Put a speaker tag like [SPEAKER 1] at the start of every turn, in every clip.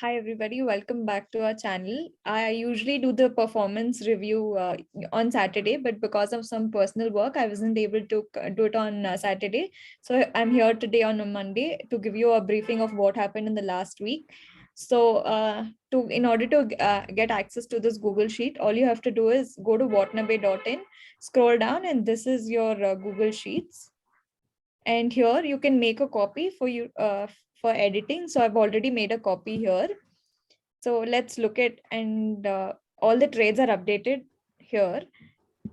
[SPEAKER 1] Hi everybody, welcome back to our channel. I usually do the performance review on Saturday, but because of some personal work, I wasn't able to do it on Saturday. So I'm here today on a Monday to give you a briefing of what happened in the last week. So in order to get access to this Google Sheet, all you have to do is go to watanabe.in, scroll down, and this is your Google Sheets. And here you can make a copy for you for editing. So I've already made a copy here. So let's look at, and all the trades are updated here.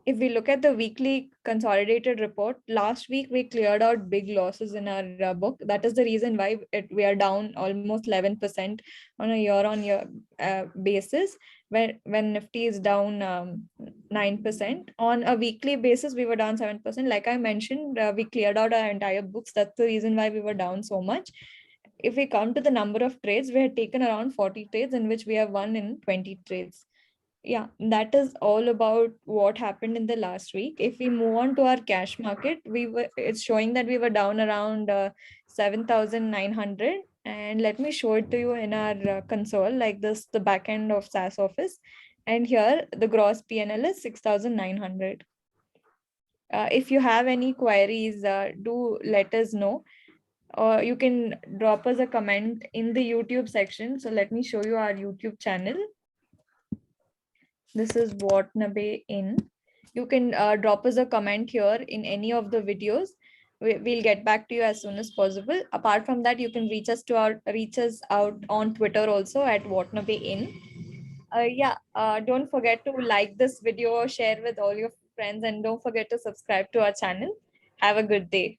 [SPEAKER 1] If we look at the weekly consolidated report, last week we cleared out big losses in our book. That is the reason why we are down almost 11% on a year-on-year basis. When Nifty is down 9%, on a weekly basis we were down 7%. Like I mentioned, we cleared out our entire books. That's the reason why we were down so much. If we come to the number of trades, we had taken around 40 trades, in which we have won in 20 trades. Yeah, that is all about what happened in the last week. If we move on to our cash market, it's showing that we were down around 7,900. And let me show it to you in our console, like this, the back end of SAS office. And here the gross PNL is 6,900. If you have any queries, do let us know. Or you can drop us a comment in the YouTube section. So let me show you our YouTube channel. This is Watanabe in. You can drop us a comment here in any of the videos. We'll get back to you as soon as possible. Apart from that, you can reach us out on Twitter also at Watanabe in. Don't forget to like this video, share with all your friends, and don't forget to subscribe to our channel. Have a good day.